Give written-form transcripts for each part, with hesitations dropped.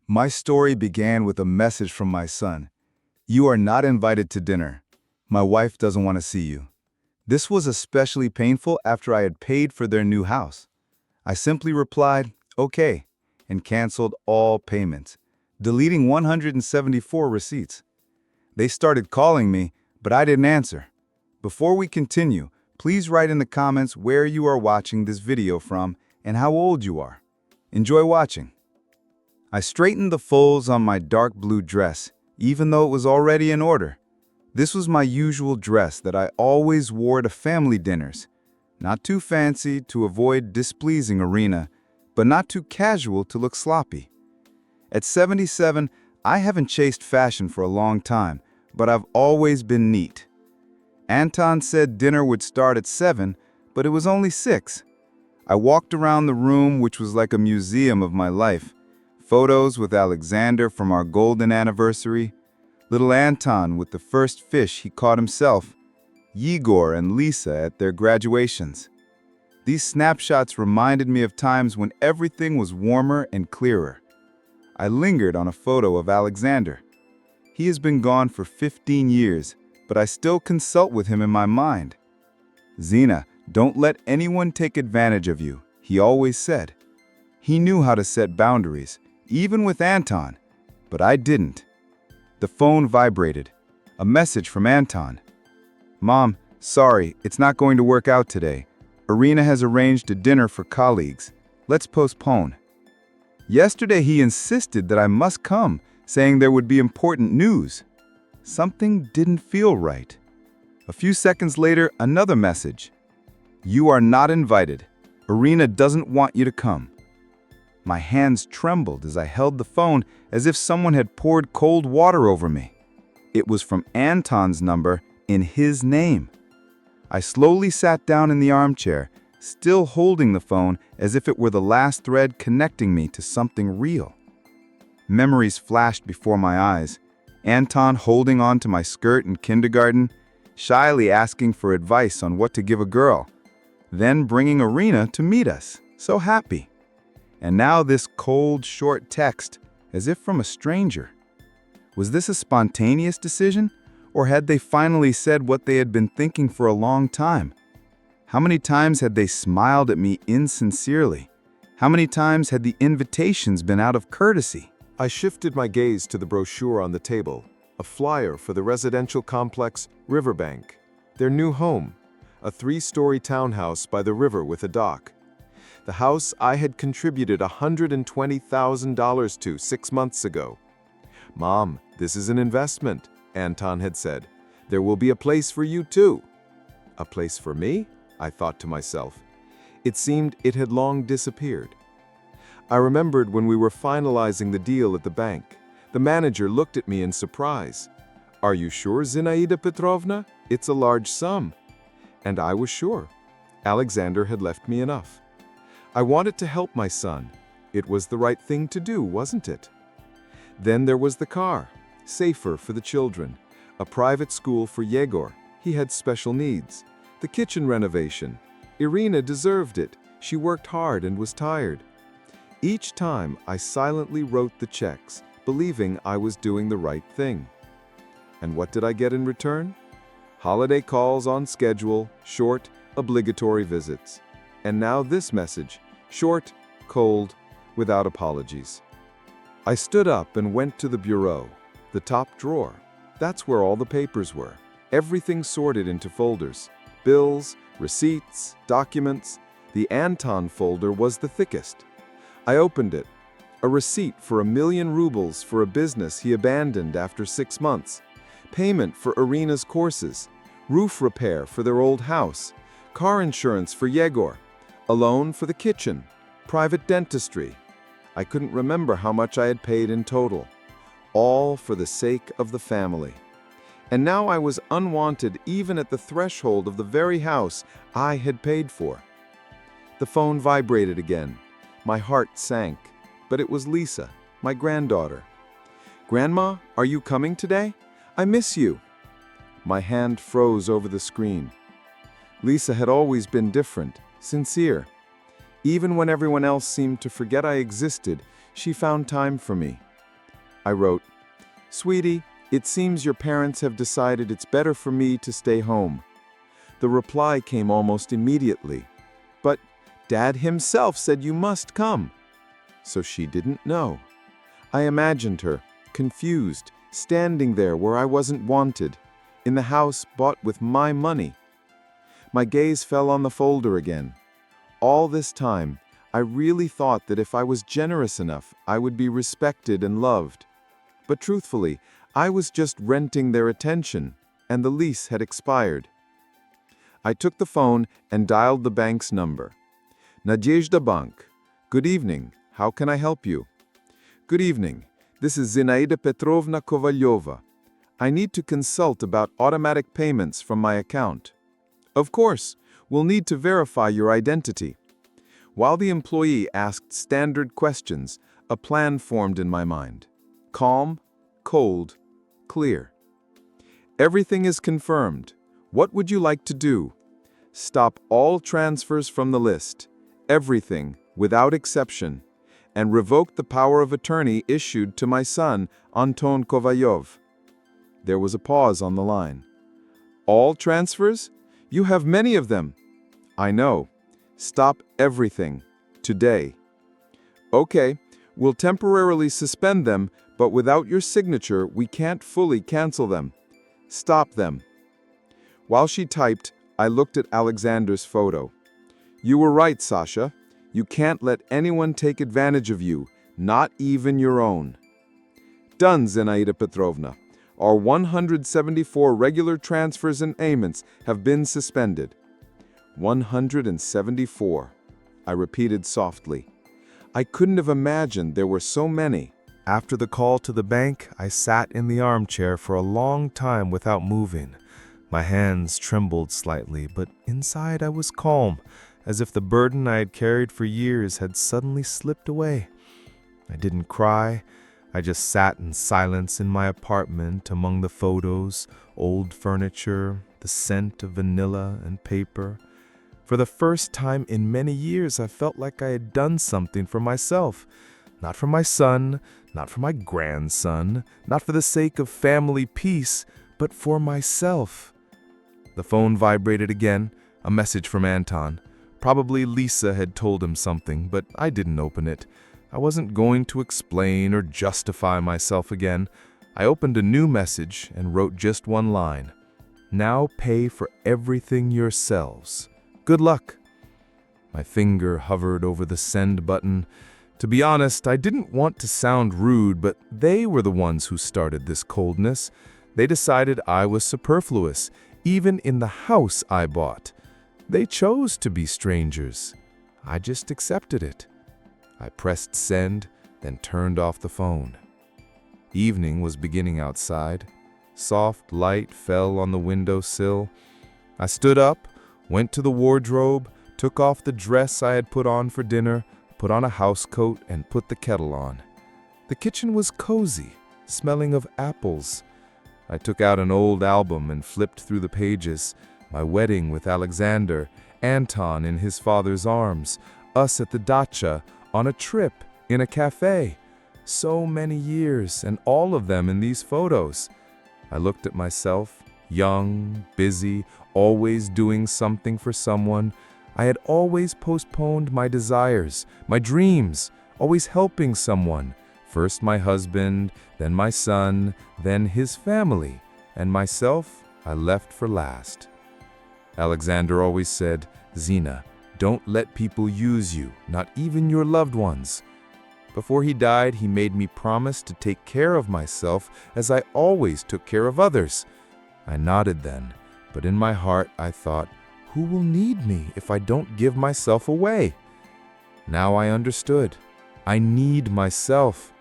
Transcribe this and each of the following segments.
My story began with a message from my son. You are not invited to dinner. My wife doesn't want to see you. This was especially painful after I had paid for their new house. I simply replied, okay, and canceled all payments, deleting 174 receipts. They started calling me, but I didn't answer. Before we continue, please write in the comments where you are watching this video from and how old you are. Enjoy watching. I straightened the folds on my dark blue dress, even though it was already in order. This was my usual dress that I always wore to family dinners. Not too fancy to avoid displeasing Irina, but not too casual to look sloppy. At 77, I haven't chased fashion for a long time, but I've always been neat. Anton said dinner would start at 7, but it was only 6. I walked around the room, which was like a museum of my life. Photos with Alexander from our golden anniversary, little Anton with the first fish he caught himself, Igor and Lisa at their graduations. These snapshots reminded me of times when everything was warmer and clearer. I lingered on a photo of Alexander. He has been gone for 15 years, but I still consult with him in my mind. Zina, don't let anyone take advantage of you, he always said. He knew how to set boundaries, even with Anton, but I didn't. The phone vibrated. A message from Anton. Mom, sorry, it's not going to work out today. Irina has arranged a dinner for colleagues. Let's postpone. Yesterday he insisted that I must come, saying there would be important news. Something didn't feel right. A few seconds later, another message. You are not invited. Irina doesn't want you to come. My hands trembled as I held the phone as if someone had poured cold water over me. It was from Anton's number in his name. I slowly sat down in the armchair, still holding the phone as if it were the last thread connecting me to something real. Memories flashed before my eyes. Anton holding on to my skirt in kindergarten, shyly asking for advice on what to give a girl, then bringing Irina to meet us, so happy. And now this cold, short text, as if from a stranger. Was this a spontaneous decision, or had they finally said what they had been thinking for a long time? How many times had they smiled at me insincerely? How many times had the invitations been out of courtesy? I shifted my gaze to the brochure on the table, a flyer for the residential complex Riverbank, their new home, a 3-story townhouse by the river with a dock. The house I had contributed $120,000 to 6 months ago. Mom, this is an investment, Anton had said. There will be a place for you too. A place for me? I thought to myself. It seemed it had long disappeared. I remembered when we were finalizing the deal at the bank. The manager looked at me in surprise. Are you sure, Zinaida Petrovna? It's a large sum. And I was sure. Alexander had left me enough. I wanted to help my son. It was the right thing to do, wasn't it? Then there was the car, safer for the children, a private school for Yegor. He had special needs. The kitchen renovation. Irina deserved it. She worked hard and was tired. Each time I silently wrote the checks, believing I was doing the right thing. And what did I get in return? Holiday calls on schedule, short, obligatory visits. And now this message, short, cold, without apologies. I stood up and went to the bureau, the top drawer. That's where all the papers were. Everything sorted into folders. Bills, receipts, documents. The Anton folder was the thickest. I opened it. A receipt for 1,000,000 rubles for a business he abandoned after 6 months. Payment for Irina's courses. Roof repair for their old house. Car insurance for Yegor. A loan for the kitchen, private dentistry. I couldn't remember how much I had paid in total. All for the sake of the family. And now I was unwanted even at the threshold of the very house I had paid for. The phone vibrated again. My heart sank, but it was Lisa, my granddaughter. Grandma, are you coming today? I miss you. My hand froze over the screen. Lisa had always been different. Sincere. Even when everyone else seemed to forget I existed, she found time for me. I wrote, "Sweetie, it seems your parents have decided it's better for me to stay home." The reply came almost immediately. "But Dad himself said you must come." So she didn't know. I imagined her, confused, standing there where I wasn't wanted, in the house bought with my money. My gaze fell on the folder again. All this time, I really thought that if I was generous enough, I would be respected and loved. But truthfully, I was just renting their attention, and the lease had expired. I took the phone and dialed the bank's number. Nadezhda Bank. Good evening. How can I help you? Good evening. This is Zinaida Petrovna Kovalyova. I need to consult about automatic payments from my account. Of course, we'll need to verify your identity. While the employee asked standard questions, a plan formed in my mind. Calm, cold, clear. Everything is confirmed. What would you like to do? Stop all transfers from the list, everything, without exception, and revoke the power of attorney issued to my son, Anton Kovalyov. There was a pause on the line. All transfers? You have many of them. I know. Stop everything. Today. Okay, we'll temporarily suspend them, but without your signature, we can't fully cancel them. Stop them. While she typed, I looked at Alexander's photo. You were right, Sasha. You can't let anyone take advantage of you, not even your own. Done, Zinaida Petrovna. Our 174 regular transfers and payments have been suspended. 174, I repeated softly. I couldn't have imagined there were so many. After the call to the bank, I sat in the armchair for a long time without moving. My hands trembled slightly, but inside I was calm, as if the burden I had carried for years had suddenly slipped away. I didn't cry. I just sat in silence in my apartment among the photos, old furniture, the scent of vanilla and paper. For the first time in many years, I felt like I had done something for myself. Not for my son, not for my grandson, not for the sake of family peace, but for myself. The phone vibrated again, a message from Anton. Probably Lisa had told him something, but I didn't open it. I wasn't going to explain or justify myself again. I opened a new message and wrote just one line. Now pay for everything yourselves. Good luck. My finger hovered over the send button. To be honest, I didn't want to sound rude, but they were the ones who started this coldness. They decided I was superfluous, even in the house I bought. They chose to be strangers. I just accepted it. I pressed send, then turned off the phone. Evening was beginning outside. Soft light fell on the windowsill. I stood up, went to the wardrobe, took off the dress I had put on for dinner, put on a housecoat, and put the kettle on. The kitchen was cozy, smelling of apples. I took out an old album and flipped through the pages. My wedding with Alexander, Anton in his father's arms, us at the dacha, on a trip, in a cafe. So many years, and all of them in these photos. I looked at myself, young, busy, always doing something for someone. I had always postponed my desires, my dreams, always helping someone. First my husband, then my son, then his family, and myself I left for last. Alexander always said, Zina, don't let people use you, not even your loved ones. Before he died, he made me promise to take care of myself as I always took care of others. I nodded then, but in my heart I thought, who will need me if I don't give myself away? Now I understood. I need myself.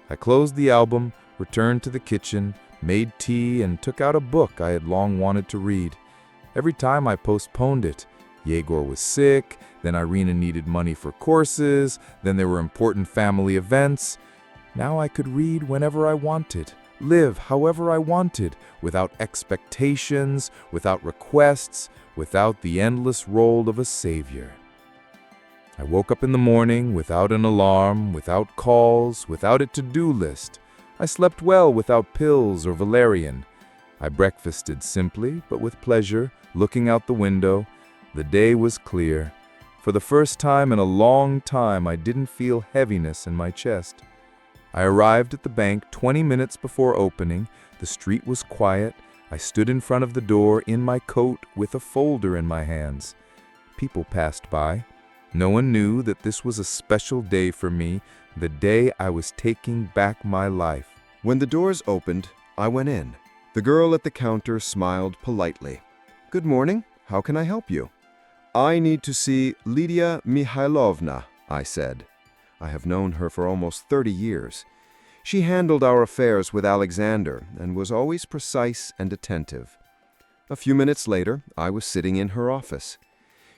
I closed the album, returned to the kitchen, made tea, and took out a book I had long wanted to read. Every time I postponed it. Yegor was sick, then Irina needed money for courses, then there were important family events. Now I could read whenever I wanted, live however I wanted, without expectations, without requests, without the endless role of a savior. I woke up in the morning without an alarm, without calls, without a to-do list. I slept well without pills or valerian. I breakfasted simply, but with pleasure, looking out the window. The day was clear. For the first time in a long time, I didn't feel heaviness in my chest. I arrived at the bank 20 minutes before opening. The street was quiet. I stood in front of the door in my coat with a folder in my hands. People passed by. No one knew that this was a special day for me, the day I was taking back my life. When the doors opened, I went in. The girl at the counter smiled politely. "Good morning. How can I help you?" "I need to see Lydia Mihailovna," I said. I have known her for almost 30 years. She handled our affairs with Alexander and was always precise and attentive. A few minutes later, I was sitting in her office.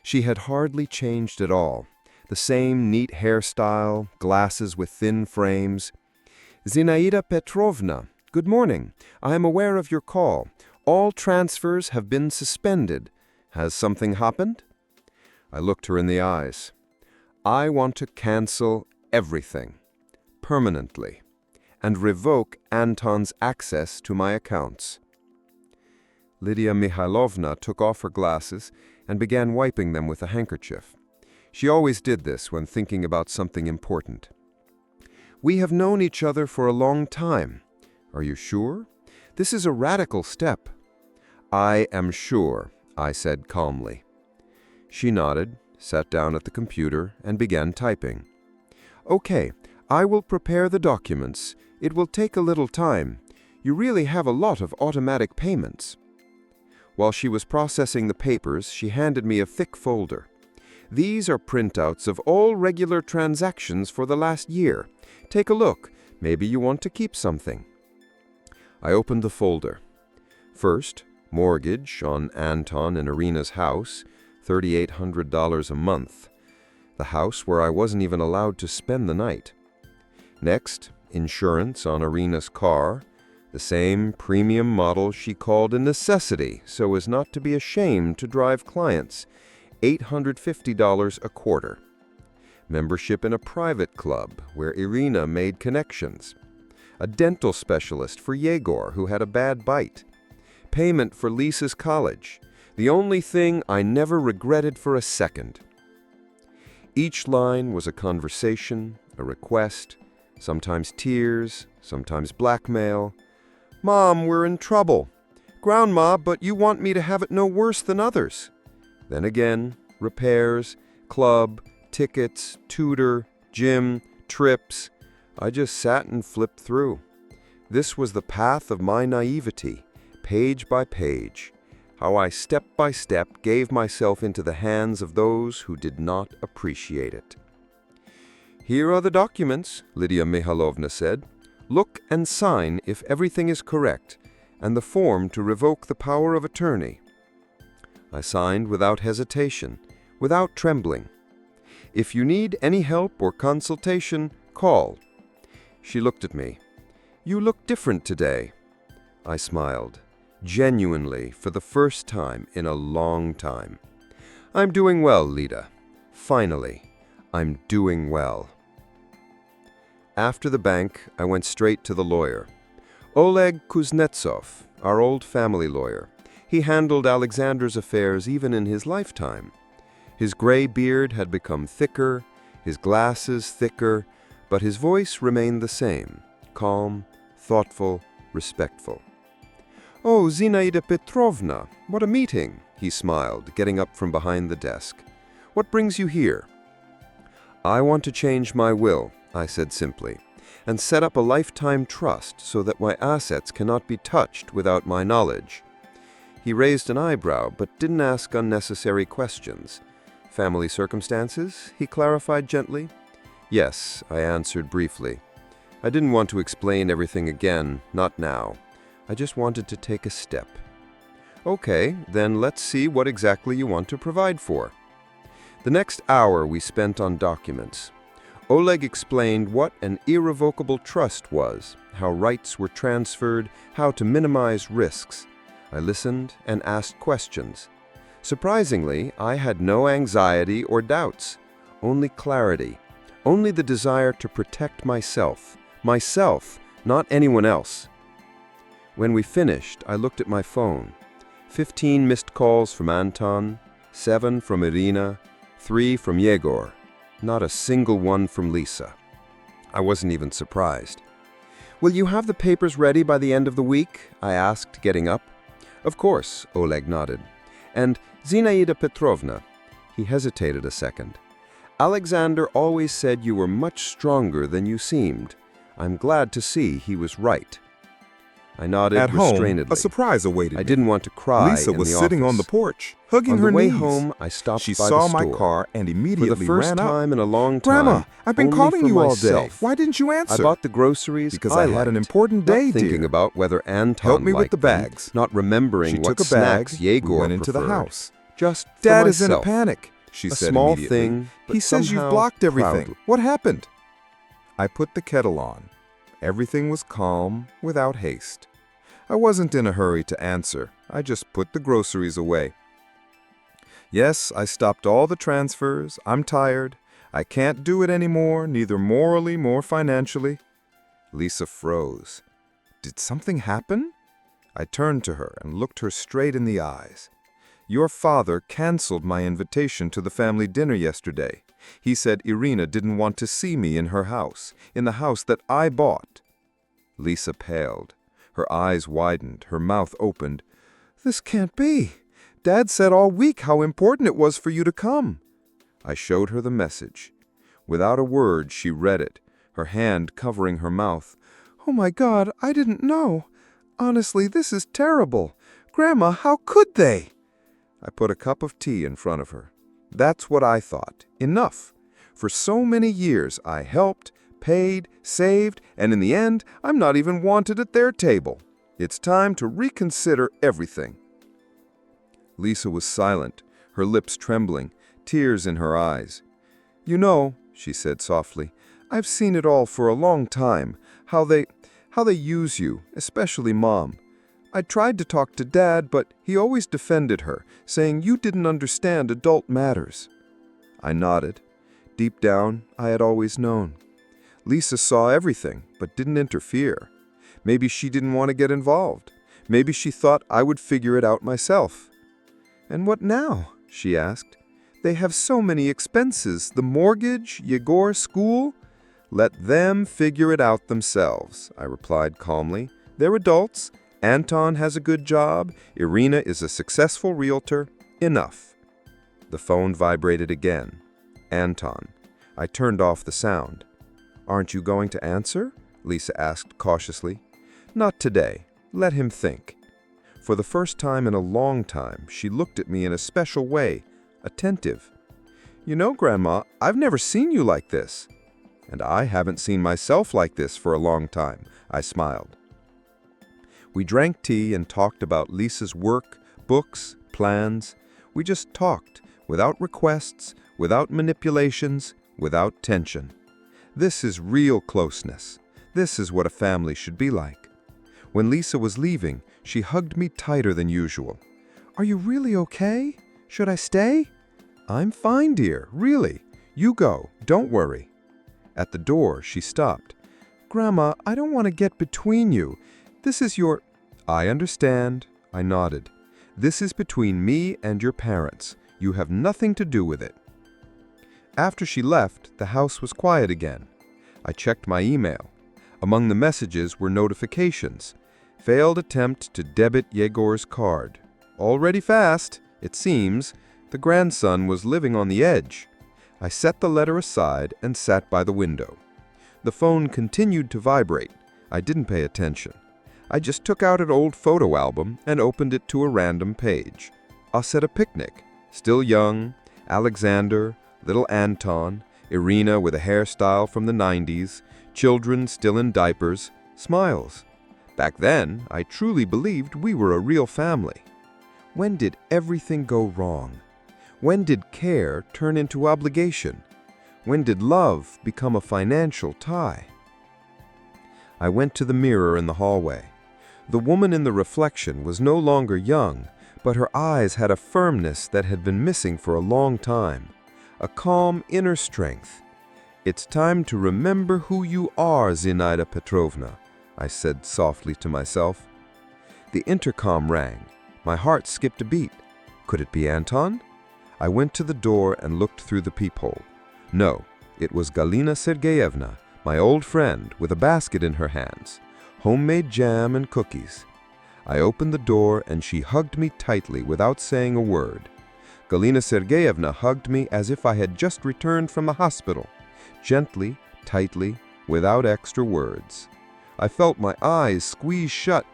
She had hardly changed at all. The same neat hairstyle, glasses with thin frames. "Zinaida Petrovna, good morning. I am aware of your call. All transfers have been suspended. Has something happened?" I looked her in the eyes. "I want to cancel everything, permanently, and revoke Anton's access to my accounts." Lydia Mihailovna took off her glasses and began wiping them with a handkerchief. She always did this when thinking about something important. "We have known each other for a long time. Are you sure? This is a radical step." "I am sure," I said calmly. She nodded, sat down at the computer, and began typing. "Okay, I will prepare the documents. It will take a little time. You really have a lot of automatic payments." While she was processing the papers, she handed me a thick folder. "These are printouts of all regular transactions for the last year. Take a look. Maybe you want to keep something." I opened the folder. First, mortgage on Anton and Irina's house, $3,800 a month. The house where I wasn't even allowed to spend the night. Next, insurance on Irina's car, the same premium model she called a necessity so as not to be ashamed to drive clients, $850 a quarter. Membership in a private club where Irina made connections. A dental specialist for Yegor who had a bad bite. Payment for Lisa's college. The only thing I never regretted for a second. Each line was a conversation, a request, sometimes tears, sometimes blackmail. "Mom, we're in trouble. Grandma, but you want me to have it no worse than others." Then again, repairs, club, tickets, tutor, gym, trips. I just sat and flipped through. This was the path of my naivety, page by page. How I step by step gave myself into the hands of those who did not appreciate it. "Here are the documents," Lydia Mihailovna said. "Look and sign if everything is correct, and the form to revoke the power of attorney." I signed without hesitation, without trembling. "If you need any help or consultation, call." She looked at me. "You look different today." I smiled, genuinely for the first time in a long time. "I'm doing well, Lida. Finally, I'm doing well." After the bank, I went straight to the lawyer. Oleg Kuznetsov, our old family lawyer. He handled Alexander's affairs even in his lifetime. His gray beard had become thicker, his glasses thicker, but his voice remained the same, calm, thoughtful, respectful. "Oh, Zinaida Petrovna, what a meeting," he smiled, getting up from behind the desk. "What brings you here?" "I want to change my will," I said simply, "and set up a lifetime trust so that my assets cannot be touched without my knowledge." He raised an eyebrow, but didn't ask unnecessary questions. "Family circumstances?" he clarified gently. "Yes," I answered briefly. I didn't want to explain everything again, not now. I just wanted to take a step. "Okay, then let's see what exactly you want to provide for." The next hour we spent on documents. Oleg explained what an irrevocable trust was, how rights were transferred, how to minimize risks. I listened and asked questions. Surprisingly, I had no anxiety or doubts, only clarity, only the desire to protect myself, not anyone else. When we finished, I looked at my phone. 15 missed calls from Anton, 7 from Irina, 3 from Yegor. Not a single one from Lisa. I wasn't even surprised. "Will you have the papers ready by the end of the week?" I asked, getting up. "Of course," Oleg nodded. "And Zinaida Petrovna," he hesitated a second, "Alexander always said you were much stronger than you seemed. I'm glad to see he was right." I nodded At home, restrainedly. a surprise awaited I me. didn't want to cry. Lisa in was the sitting on the office. porch, hugging On her the way knees. home, I stopped She by saw the my store. car and For immediately the first ran up. time in a long time, Grandma, I've been only calling for you all day. myself. Why didn't you I answer? bought the groceries Because I had an liked, important day, not thinking dear. about whether Anton Help me with liked the them, bags. not remembering She what took a bag. snacks Yegor We went into the preferred. house. Just for Dad is in a myself. panic, she A said small immediately. thing, but He says you've somehow blocked everything. proudly. What happened? I put the kettle on. Everything was calm, without haste. I wasn't in a hurry to answer. I just put the groceries away. Yes, I stopped all the transfers. I'm tired. I can't do it anymore, neither morally nor financially. Lisa froze. Did something happen? I turned to her and looked her straight in the eyes. Your father canceled my invitation to the family dinner yesterday. He said Irina didn't want to see me in her house, in the house that I bought. Lisa paled. Her eyes widened, her mouth opened. This can't be. Dad said all week how important it was for you to come. I showed her the message. Without a word, she read it, her hand covering her mouth. Oh my God, I didn't know. Honestly, this is terrible. Grandma, how could they? I put a cup of tea in front of her. That's what I thought. Enough. For so many years, I helped, paid, saved, and in the end, I'm not even wanted at their table. It's time to reconsider everything. Lisa was silent, her lips trembling, tears in her eyes. You know, she said softly, I've seen it all for a long time, how they use you, especially Mom. I tried to talk to Dad, but he always defended her, saying you didn't understand adult matters. I nodded. Deep down, I had always known. Lisa saw everything, but didn't interfere. Maybe she didn't want to get involved. Maybe she thought I would figure it out myself. And what now? She asked. They have so many expenses, the mortgage, Yegor's school. Let them figure it out themselves, I replied calmly. They're adults. Anton has a good job. Irina is a successful realtor. Enough. The phone vibrated again. Anton. I turned off the sound. Aren't you going to answer? Lisa asked cautiously. Not today. Let him think. For the first time in a long time, she looked at me in a special way, attentive. You know, Grandma, I've never seen you like this. And I haven't seen myself like this for a long time, I smiled. We drank tea and talked about Lisa's work, books, plans. We just talked, without requests, without manipulations, without tension. This is real closeness. This is what a family should be like. When Lisa was leaving, she hugged me tighter than usual. Are you really okay? Should I stay? I'm fine, dear, really. You go, don't worry. At the door, she stopped. Grandma, I don't want to get between you. This is your... I understand, I nodded. This is between me and your parents. You have nothing to do with it. After she left, the house was quiet again. I checked my email. Among the messages were notifications. Failed attempt to debit Yegor's card. Already fast, it seems. The grandson was living on the edge. I set the letter aside and sat by the window. The phone continued to vibrate. I didn't pay attention. I just took out an old photo album and opened it to a random page. Us at a picnic. Still young, Alexander, little Anton, Irina with a hairstyle from the 90s, children still in diapers, smiles. Back then, I truly believed we were a real family. When did everything go wrong? When did care turn into obligation? When did love become a financial tie? I went to the mirror in the hallway. The woman in the reflection was no longer young, but her eyes had a firmness that had been missing for a long time, a calm inner strength. It's time to remember who you are, Zinaida Petrovna, I said softly to myself. The intercom rang. My heart skipped a beat. Could it be Anton? I went to the door and looked through the peephole. No, it was Galina Sergeyevna, my old friend, with a basket in her hands, homemade jam and cookies. I opened the door and she hugged me tightly without saying a word. Galina Sergeyevna hugged me as if I had just returned from the hospital, gently, tightly, without extra words. I felt my eyes squeeze shut.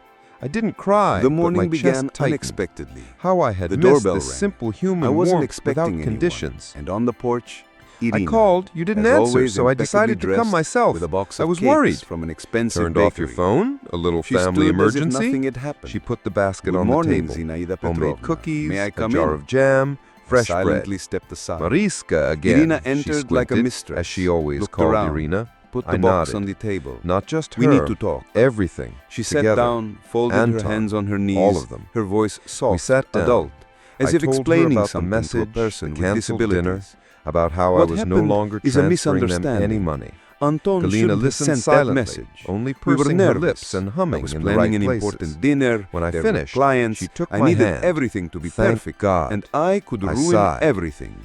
I didn't cry, The but morning my began chest tightened. unexpectedly. How I had The missed doorbell this rang. simple human I wasn't warmth expecting without anyone. conditions. And on the porch, Irina, I called, you didn't as answer, always, so I impeccably decided to come dressed myself. with a box I of was cakes worried. from an expensive Turned bakery. off your phone, a little She family stood as if emergency. nothing had happened. She put the basket Good on morning, the table. Zinaida Homemade Petrovna. cookies, May I a come jar in? of jam, fresh Silently bread. stepped aside. Mariska again. Irina She entered like a squinted, mistress, as she always looked called around, Irina. Put I the box nodded. on the table. Not just her. We need to talk. Everything. She sat together. down, folded her Anton, hands on her knees, all of them. her voice soft, We sat down. adult, as I if told her explaining about the something message, to a person the with canceled disabilities. dinner, about how What I was no happened longer is a transferring them misunderstanding. any money. Anton Galina shouldn't have listened sent that silently, message. only We were pursing her nervous. lips and humming I was in the planning right an places. important dinner. When I there were finished, clients. she took I my needed hand. everything to be Thank perfect, God. and I could I ruin sighed. everything.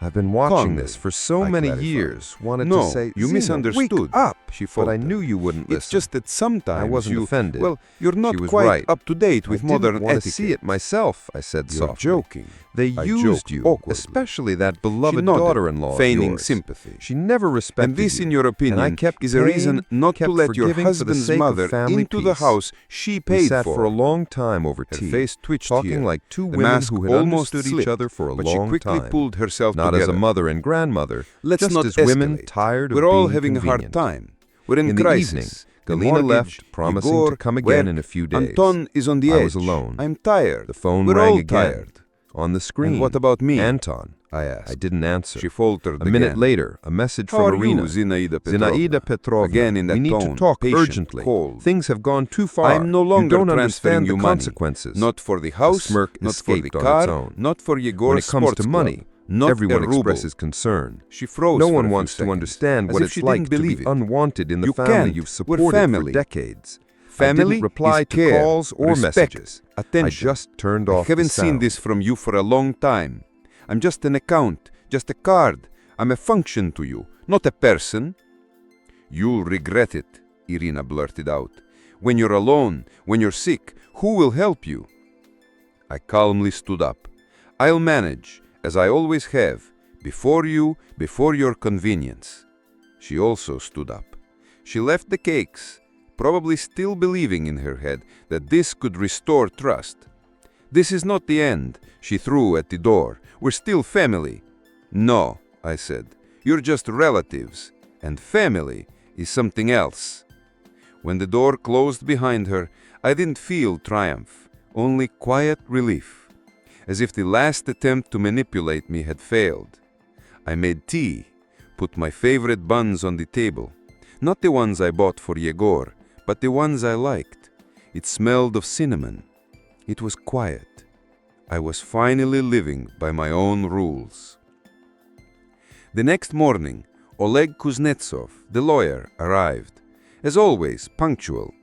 I've been watching Calmly, this for so I many clarified. years, wanted No, to say, you "Zina, misunderstood," wake up, she but I faltered. knew you wouldn't listen. It's just that sometimes I wasn't you, offended. well, you're not She was quite right. up to date with I modern didn't want etiquette. to see it myself, I said You're softly. joking. They I used joked you, awkwardly. especially that She beloved nodded, daughter-in-law of feigning yours. sympathy. She never respected And this, you. in your opinion, and I kept is a reason paying, not to kept let your forgiving for the husband's sake of mother family into the peace. house she We paid sat for. for a long time over Her tea, face twitched talking here. like two The women mask who had almost understood slipped, each other for a but long she quickly time. pulled herself Not together. as a mother and grandmother, Let's just not as women escalate. tired of We're all being having convenient. a hard time. We're in In the crisis. evening, The Galina mortgage, left, promising Igor, to come again work. in a few days. Anton is on the I edge. was alone. I'm tired. The phone We're rang all again. tired. On the screen. And what about me? Anton. I asked. I didn't answer. She faltered A minute again. later, a message How from are Irina. you, Zinaida Petrovna? Zinaida Petrovna, Again in that we need tone, to talk patient, urgently. cold. Things have gone too far. I'm no longer you don't transferring understand you the money. consequences. Not for the house, The smirk not for the escaped on car, its own. not for Yegor's When it comes sports to money, club, not everyone a ruble. expresses concern. She froze No for one a few wants to seconds, understand as what if it's she like didn't to be believe it. unwanted in the You family can't. you've We're supported family. for decades. Family I didn't reply is to care, calls or respect, messages. attention. I just turned I off the haven't seen sound. this from you for a long time. I'm just an account, just a card. I'm a function to you, not a person. You'll regret it, Irina blurted out. When you're alone, when you're sick, who will help you? I calmly stood up. I'll manage, as I always have, before you, before your convenience. She also stood up. She left the cakes, probably still believing in her head that this could restore trust. This is not the end, she threw at the door. We're still family. No, I said. You're just relatives, and family is something else. When the door closed behind her, I didn't feel triumph, only quiet relief, as if the last attempt to manipulate me had failed. I made tea, put my favorite buns on the table, not the ones I bought for Yegor, but the ones I liked. It smelled of cinnamon. It was quiet. I was finally living by my own rules. The next morning, Oleg Kuznetsov, the lawyer, arrived. As always, punctual.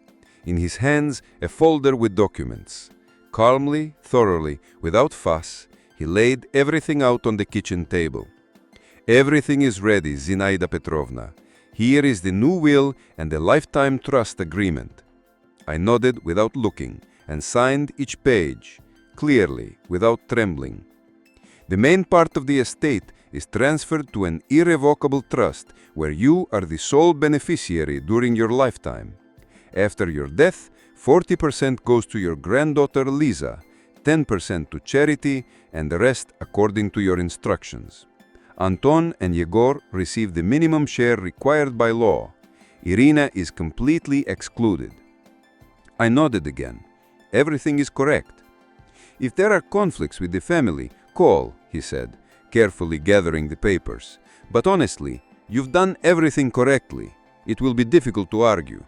In his hands, a folder with documents. Calmly, thoroughly, without fuss, he laid everything out on the kitchen table. Everything is ready, Zinaida Petrovna. Here is the new will and the lifetime trust agreement. I nodded without looking and signed each page, clearly, without trembling. The main part of the estate is transferred to an irrevocable trust where you are the sole beneficiary during your lifetime. After your death, 40% goes to your granddaughter Lisa, 10% to charity, and the rest according to your instructions. Anton and Yegor receive the minimum share required by law. Irina is completely excluded. I nodded again. Everything is correct. If there are conflicts with the family, call, he said, carefully gathering the papers. But honestly, you've done everything correctly. It will be difficult to argue.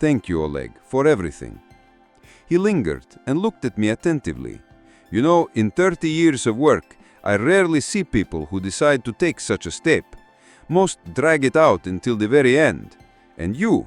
Thank you, Oleg, for everything. He lingered and looked at me attentively. You know, in 30 years of work, I rarely see people who decide to take such a step. Most drag it out until the very end. And you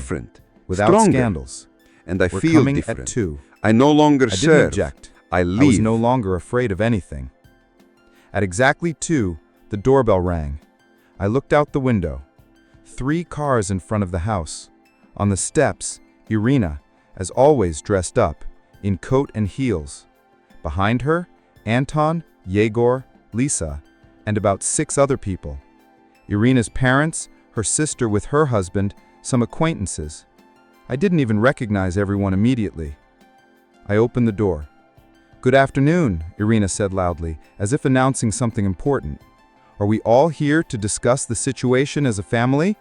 different, without stronger, scandals. and I We're feel coming different. at 2. I no longer I didn't serve. object. I I was leave. no longer afraid of anything. At exactly 2, the doorbell rang. I looked out the window. 3 cars in front of the house. On the steps, Irina, as always dressed up, in coat and heels. Behind her, Anton, Yegor, Lisa, and about 6 other people. Irina's parents, her sister with her husband, some acquaintances. I didn't even recognize everyone immediately. I opened the door. "Good afternoon," Irina said loudly, as if announcing something important. "Are we all here to discuss the situation as a family?"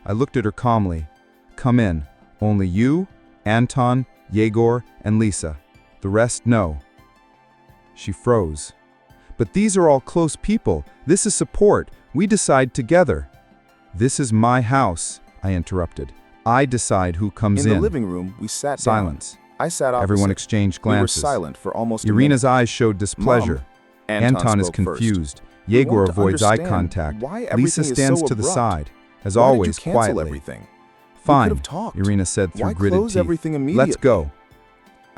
I looked at her calmly. "Come in. Only you, Anton, Yegor, and Lisa. The rest, no." She froze. "But these are all close people. This is support. We decide together." "This is my house," I interrupted. "I decide who comes in." In the living room, we sat down. Silence. I sat opposite. Everyone exchanged glances. We were silent for almost a Irina's minute. eyes showed displeasure. Mom, Anton is spoke first. confused. We Yegor want to avoids eye understand contact. why everything Lisa is stands so to the abrupt. side, as Why always, did you cancel quietly. everything? We "Fine," could have talked. Irina said through Why gritted close teeth. everything immediately? "Let's go."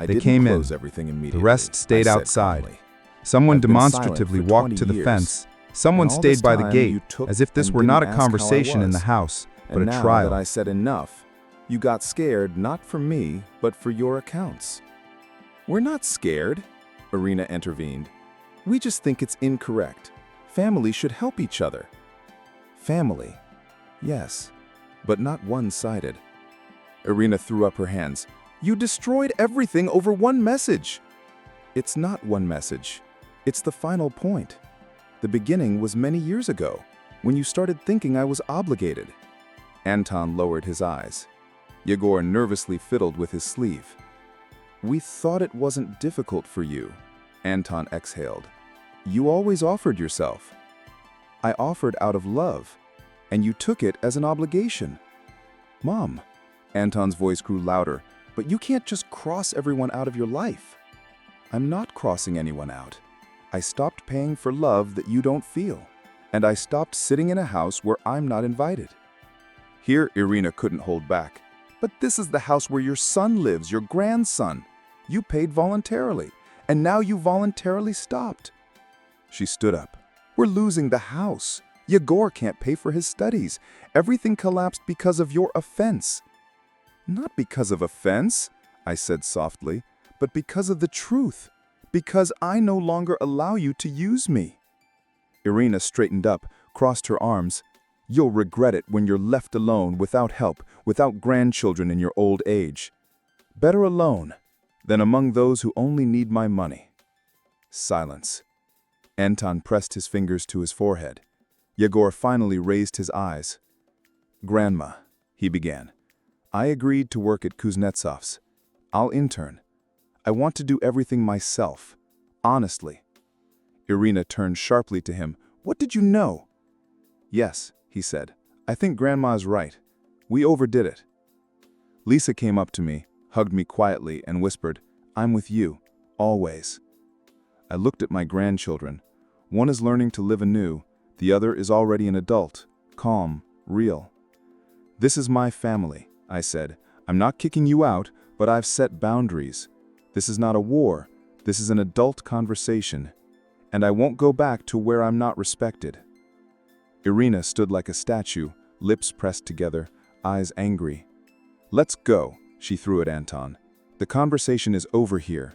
I They didn't came in. close everything immediately. The rest stayed I said outside. calmly. Someone I've been silent demonstratively for walked 20 to the years. fence. Someone And all stayed this by the time gate, you took as if this and were not a didn't ask how I conversation in the was. house, but And a now trial. that I said enough, you got scared not for me, but for your accounts. We're not scared, Irina intervened. We just think it's incorrect. Family should help each other. Family, yes, but not one-sided. Irina threw up her hands. You destroyed everything over one message. It's not one message. It's the final point. The beginning was many years ago, when you started thinking I was obligated. Anton lowered his eyes. Yegor nervously fiddled with his sleeve. We thought it wasn't difficult for you, Anton exhaled. You always offered yourself. I offered out of love, and you took it as an obligation. Mom, Anton's voice grew louder, but you can't just cross everyone out of your life. I'm not crossing anyone out. I stopped paying for love that you don't feel, and I stopped sitting in a house where I'm not invited. Here, Irina couldn't hold back. But this is the house where your son lives, your grandson. You paid voluntarily, and now you voluntarily stopped. She stood up. We're losing the house. Yegor can't pay for his studies. Everything collapsed because of your offense. Not because of offense, I said softly, but because of the truth. Because I no longer allow you to use me. Irina straightened up, crossed her arms. You'll regret it when you're left alone, without help, without grandchildren in your old age. Better alone than among those who only need my money. Silence. Anton pressed his fingers to his forehead. Yegor finally raised his eyes. Grandma, he began, I agreed to work at Kuznetsov's. I'll intern. I want to do everything myself, honestly. Irina turned sharply to him. What did you know? Yes, he said. I think Grandma is right. We overdid it. Lisa came up to me, hugged me quietly, and whispered, I'm with you, always. I looked at my grandchildren. One is learning to live anew, the other is already an adult, calm, real. This is my family, I said. I'm not kicking you out, but I've set boundaries. This is not a war, this is an adult conversation. And I won't go back to where I'm not respected. Irina stood like a statue, lips pressed together, eyes angry. Let's go, she threw at Anton. The conversation is over here.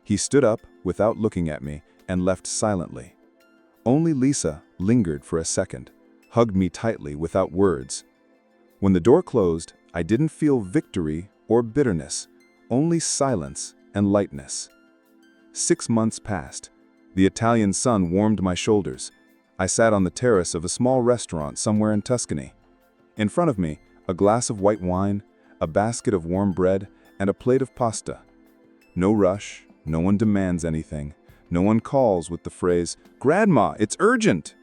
He stood up, without looking at me, and left silently. Only Lisa lingered for a second, hugged me tightly without words. When the door closed, I didn't feel victory or bitterness, only silence and lightness. 6 months passed. The Italian sun warmed my shoulders. I sat on the terrace of a small restaurant somewhere in Tuscany. In front of me, a glass of white wine, a basket of warm bread, and a plate of pasta. No rush, no one demands anything. No one calls with the phrase, Grandma, it's urgent!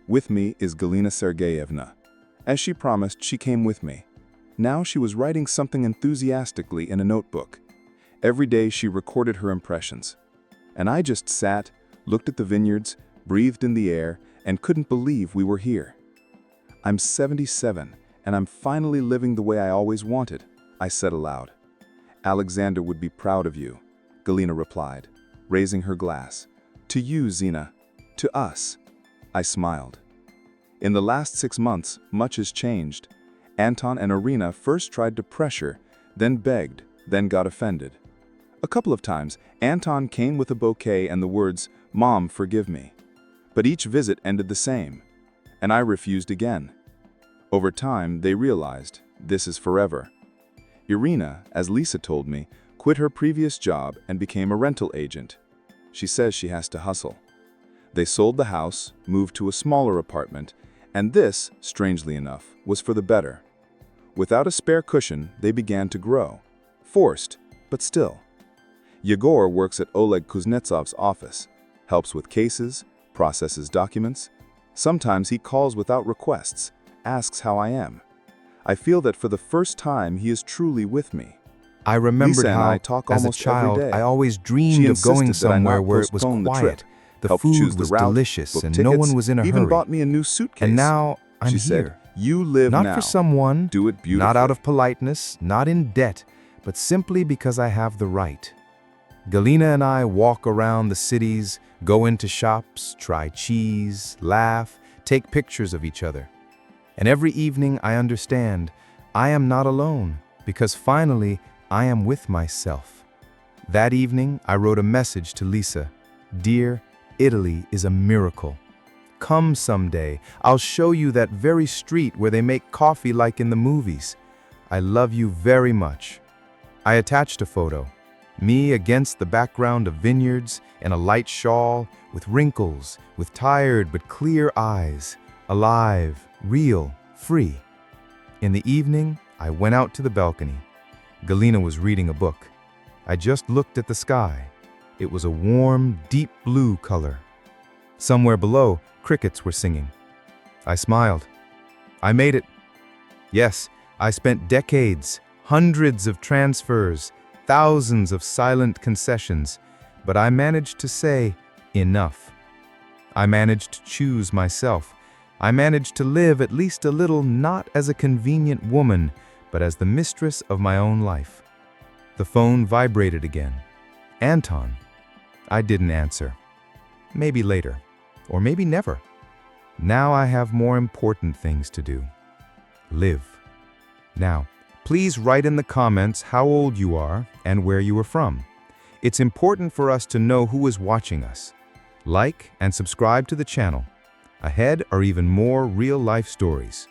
With me is Galina Sergeyevna. As she promised, she came with me. Now she was writing something enthusiastically in a notebook. Every day she recorded her impressions. And I just sat, looked at the vineyards, breathed in the air, and couldn't believe we were here. I'm 77, and I'm finally living the way I always wanted, I said aloud. Alexander would be proud of you, Galina replied, raising her glass. To you, Zina. To us. I smiled. In the last 6 months, much has changed. Anton and Irina first tried to pressure, then begged, then got offended. A couple of times, Anton came with a bouquet and the words, Mom, forgive me. But each visit ended the same, and I refused again. Over time, they realized this is forever. Irina, as Lisa told me, quit her previous job and became a rental agent. She says she has to hustle. They sold the house, moved to a smaller apartment, and this, strangely enough, was for the better. Without a spare cushion, they began to grow. Forced, but still. Yegor works at Oleg Kuznetsov's office, helps with cases, processes documents. Sometimes he calls without requests, asks how I am. I feel that for the first time he is truly with me. I remembered Lisa and how, I talk as a almost every child, day. I always She dreamed of going insisted that I somewhere not where it was postpone the trip, quiet. The helped choose food the was route, delicious book and no tickets, one was in a even hurry. bought me a new suitcase. And now I'm she here. said, "You live Not now. for someone, Do it beautifully." not out of politeness, not in debt, but simply because I have the right. Galina and I walk around the cities, go into shops, try cheese, laugh, take pictures of each other. And every evening I understand I am not alone, because finally I am with myself. That evening I wrote a message to Lisa. Dear, Italy is a miracle. Come someday, I'll show you that very street where they make coffee like in the movies. I love you very much. I attached a photo. Me against the background of vineyards, in a light shawl, with wrinkles, with tired but clear eyes, alive, real, free. In the evening, I went out to the balcony. Galina was reading a book. I just looked at the sky. It was a warm, deep blue color. Somewhere below, crickets were singing. I smiled. I made it. Yes, I spent decades, hundreds of transfers, thousands of silent concessions, but I managed to say, enough. I managed to choose myself. I managed to live at least a little not as a convenient woman, but as the mistress of my own life. The phone vibrated again. Anton. I didn't answer. Maybe later, or maybe never. Now I have more important things to do. Live. Now, please write in the comments how old you are and where you are from. It's important for us to know who is watching us. Like and subscribe to the channel. Ahead are even more real-life stories.